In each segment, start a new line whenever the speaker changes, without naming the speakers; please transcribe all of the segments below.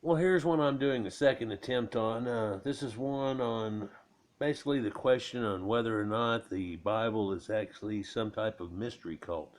Well, here's one I'm doing the second attempt on. This is one on basically the question on whether or not the Bible is actually some type of mystery cult,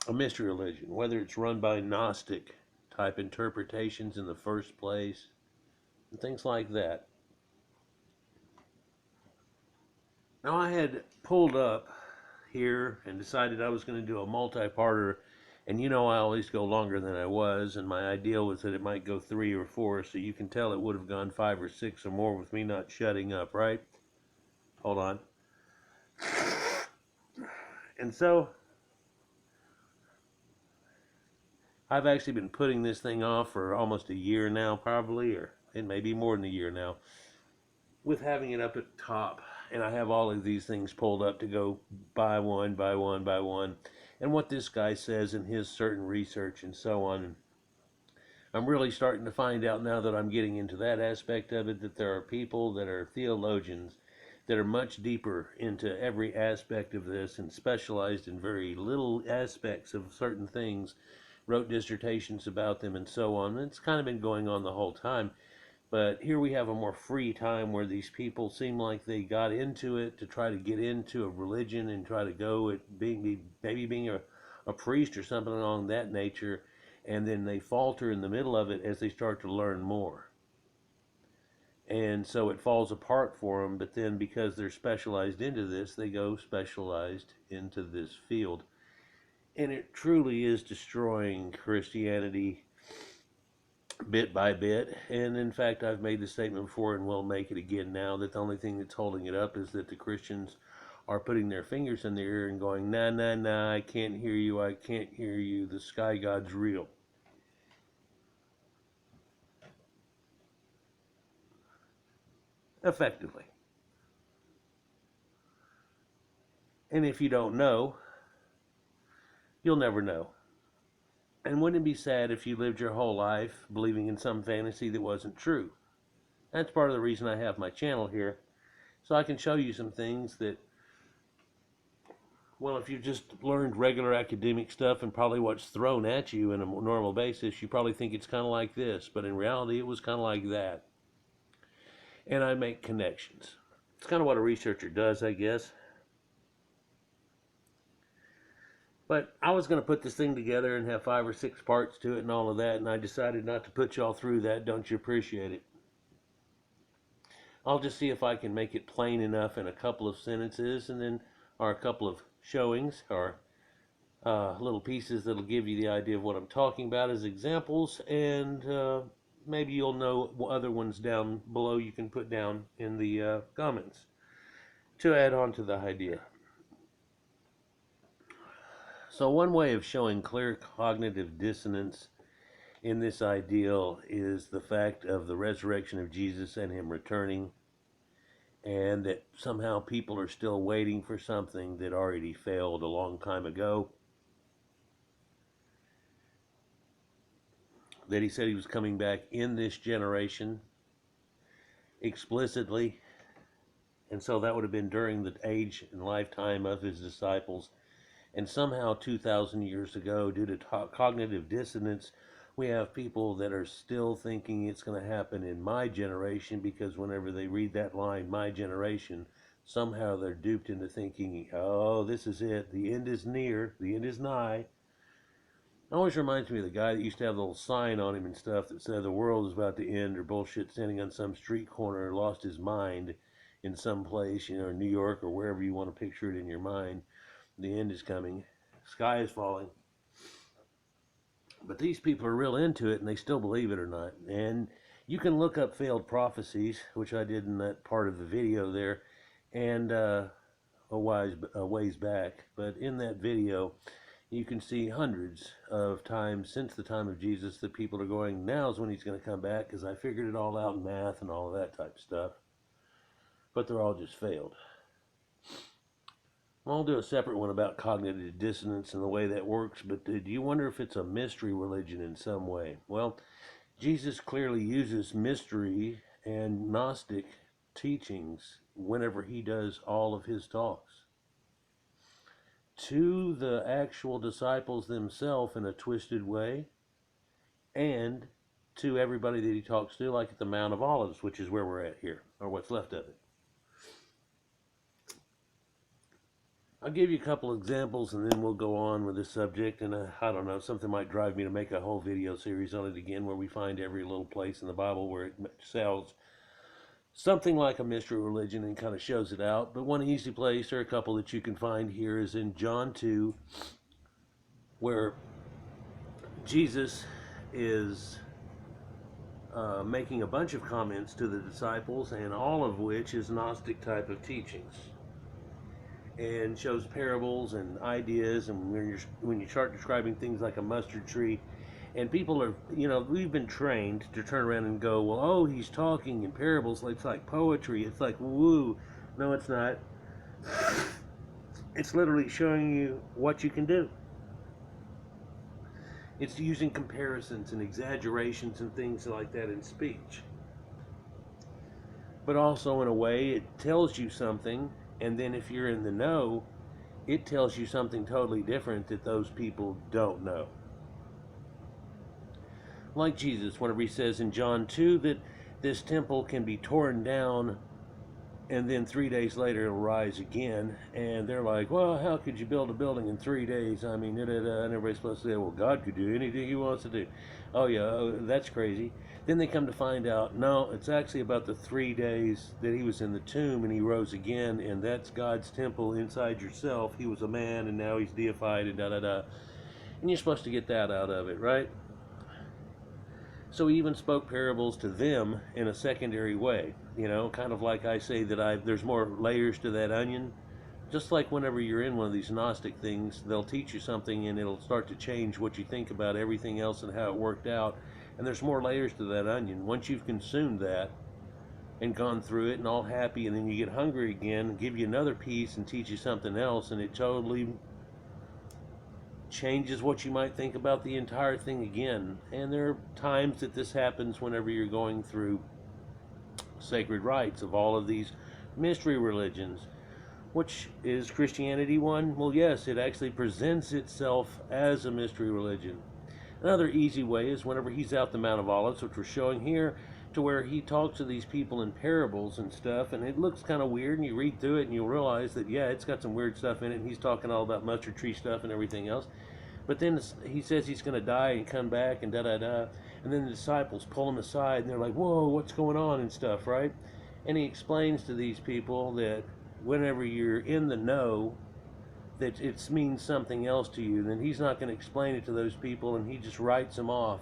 a mystery religion, whether it's run by Gnostic type interpretations in the first place, and things like that. Now, I had pulled up here and decided I was going to do a multi-parter, and you know I always go longer than I was, and my idea was that it might go 3 or 4, so you can tell it would have gone 5 or 6 or more with me not shutting up, right? Hold on. And so I've actually been putting this thing off for almost a year now, probably, or it may be more than a year now, with having it up at the top. And I have all of these things pulled up to go by one, by one, by one. And what this guy says in his certain research and so on. And I'm really starting to find out now that I'm getting into that aspect of it that there are people that are theologians that are much deeper into every aspect of this and specialized in very little aspects of certain things, wrote dissertations about them and so on. And it's kind of been going on the whole time. But here we have a more free time where these people seem like they got into it to try to get into a religion and try to go at being a priest or something along that nature, and then they falter in the middle of it as they start to learn more. And so it falls apart for them, but then because they're specialized into this, they go specialized into this field. And it truly is destroying Christianity bit by bit. And in fact, I've made the statement before and will make it again now that the only thing that's holding it up is that the Christians are putting their fingers in their ear and going, nah, nah, nah, I can't hear you, I can't hear you, the sky god's real. Effectively. And if you don't know, you'll never know. And wouldn't it be sad if you lived your whole life believing in some fantasy that wasn't true? That's part of the reason I have my channel here, so I can show you some things that, well, if you just learned regular academic stuff and probably what's thrown at you on a normal basis, you probably think it's kind of like this, but in reality, it was kind of like that. And I make connections. It's kind of what a researcher does, I guess. But I was going to put this thing together and have 5 or 6 parts to it and all of that, and I decided not to put y'all through that. Don't you appreciate it? I'll just see if I can make it plain enough in a couple of sentences, and then, or a couple of showings, or little pieces that'll give you the idea of what I'm talking about as examples, and maybe you'll know other ones down below you can put down in the comments to add on to the idea. So one way of showing clear cognitive dissonance in this ideal is the fact of the resurrection of Jesus and him returning, and that somehow people are still waiting for something that already failed a long time ago. That he said he was coming back in this generation explicitly, and so that would have been during the age and lifetime of his disciples. And somehow 2,000 years ago, due to cognitive dissonance, we have people that are still thinking it's going to happen in my generation, because whenever they read that line, my generation, somehow they're duped into thinking, oh, this is it, the end is near, the end is nigh. It always reminds me of the guy that used to have a little sign on him and stuff that said the world is about to end, or bullshit, standing on some street corner, lost his mind in some place, you know, New York or wherever you want to picture it in your mind. The end is coming. Sky is falling. But these people are real into it, and they still believe it or not. And you can look up failed prophecies, which I did in that part of the video there, and a ways back. But in that video, you can see hundreds of times since the time of Jesus that people are going, now's when he's going to come back, because I figured it all out in math and all of that type of stuff. But they're all just failed. I'll do a separate one about cognitive dissonance and the way that works, but do you wonder if it's a mystery religion in some way? Well, Jesus clearly uses mystery and Gnostic teachings whenever he does all of his talks. To the actual disciples themselves in a twisted way, and to everybody that he talks to, like at the Mount of Olives, which is where we're at here, or what's left of it. I'll give you a couple examples and then we'll go on with the subject. And I don't know, something might drive me to make a whole video series on it again, where we find every little place in the Bible where it sells something like a mystery religion and kind of shows it out. But one easy place, or a couple that you can find here, is in John 2, where Jesus is making a bunch of comments to the disciples, and all of which is Gnostic type of teachings, and shows parables and ideas. And when you start describing things like a mustard tree, and people are, we've been trained to turn around and go, well, oh, he's talking in parables, it's like poetry, it's like woo. No, it's not. It's literally showing you what you can do. It's using comparisons and exaggerations and things like that in speech. But also, in a way, it tells you something, and then if you're in the know, it tells you something totally different that those people don't know. Like Jesus, whenever he says in John 2 that this temple can be torn down and then 3 days later it'll rise again. And they're like, well, how could you build a building in 3 days? I mean, and everybody's supposed to say, well, God could do anything he wants to do. Oh, yeah, that's crazy. Then they come to find out, no, it's actually about the 3 days that he was in the tomb and he rose again, and that's God's temple inside yourself. He was a man and now he's deified and da-da-da. And you're supposed to get that out of it, right? So he even spoke parables to them in a secondary way, kind of like I say that there's more layers to that onion. Just like whenever you're in one of these Gnostic things, they'll teach you something and it'll start to change what you think about everything else and how it worked out. And there's more layers to that onion. Once you've consumed that and gone through it and all happy, and then you get hungry again, give you another piece and teach you something else, and it totally changes what you might think about the entire thing again. And there are times that this happens whenever you're going through sacred rites of all of these mystery religions. Which is Christianity one? Well, yes, it actually presents itself as a mystery religion. Another easy way is whenever he's out the Mount of Olives, which we're showing here, to where he talks to these people in parables and stuff, and it looks kind of weird, and you read through it and you'll realize that, yeah, it's got some weird stuff in it, and he's talking all about mustard tree stuff and everything else. But then he says he's going to die and come back and da-da-da, and then the disciples pull him aside, and they're like, whoa, what's going on and stuff, right? And he explains to these people that whenever you're in the know, that it means something else to you, then he's not going to explain it to those people, and he just writes them off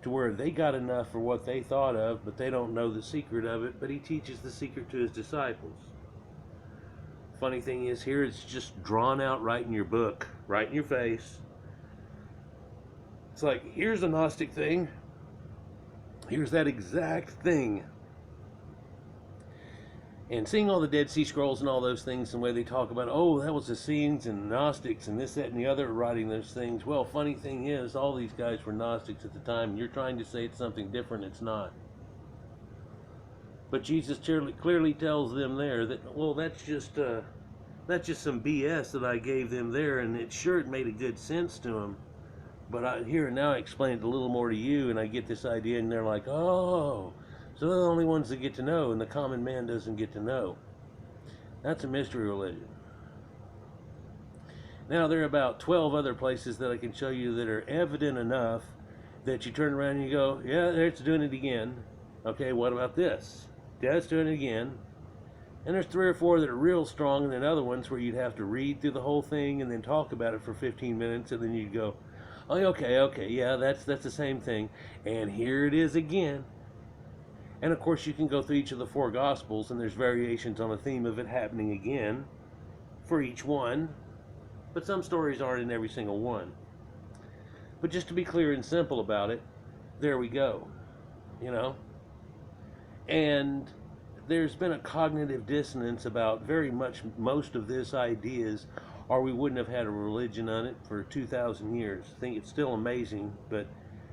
to where they got enough for what they thought of, but they don't know the secret of it, but he teaches the secret to his disciples. Funny thing is, here it's just drawn out right in your book, right in your face. It's like, here's a Gnostic thing. Here's that exact thing. And seeing all the Dead Sea Scrolls and all those things, and the way they talk about, oh, that was the Essenes and Gnostics and this, that, and the other writing those things. Well, funny thing is, all these guys were Gnostics at the time, and you're trying to say it's something different. It's not. But Jesus clearly tells them there that, well, that's just some BS that I gave them there, and it made a good sense to them. But here and now I explain it a little more to you, and I get this idea, and they're like, oh, so they're the only ones that get to know, and the common man doesn't get to know. That's a mystery religion. Now, there are about 12 other places that I can show you that are evident enough that you turn around and you go, yeah, it's doing it again. Okay, what about this? Yeah, it's doing it again. And there's 3 or 4 that are real strong, and then other ones where you'd have to read through the whole thing and then talk about it for 15 minutes, and then you'd go, oh, okay, yeah, that's the same thing. And here it is again. And of course, you can go through each of the 4 Gospels, and there's variations on a theme of it happening again for each one. But some stories aren't in every single one. But just to be clear and simple about it, there we go. And there's been a cognitive dissonance about most of this ideas, or we wouldn't have had a religion on it for 2,000 years. I think it's still amazing, but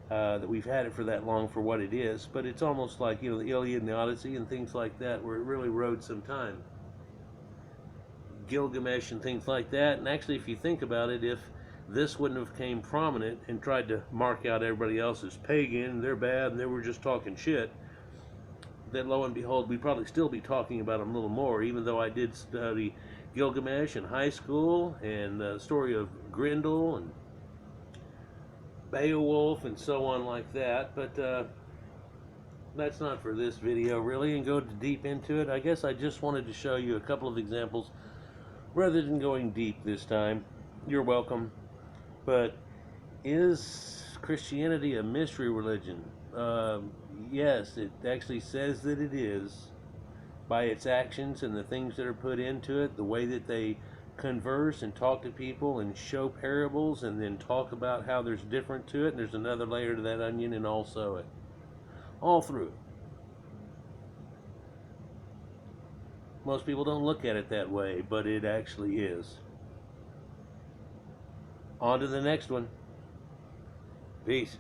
that we've had it for that long for what it is. But it's almost like, the Iliad and the Odyssey and things like that, where it really rode some time. Gilgamesh and things like that. And actually, if you think about it, if this wouldn't have came prominent and tried to mark out everybody else as pagan, they're bad, and they were just talking shit, then lo and behold, we'd probably still be talking about them a little more, even though I did study Gilgamesh in high school, and the story of Grendel and Beowulf and so on like that. But that's not for this video really, and go deep into it. I guess I just wanted to show you a couple of examples rather than going deep this time. You're welcome. But is Christianity a mystery religion? Yes, it actually says that it is, by its actions and the things that are put into it, the way that they converse and talk to people and show parables and then talk about how there's different to it, and there's another layer to that onion, and also it all through it. Most people don't look at it that way, but it actually is. On to the next one. Peace.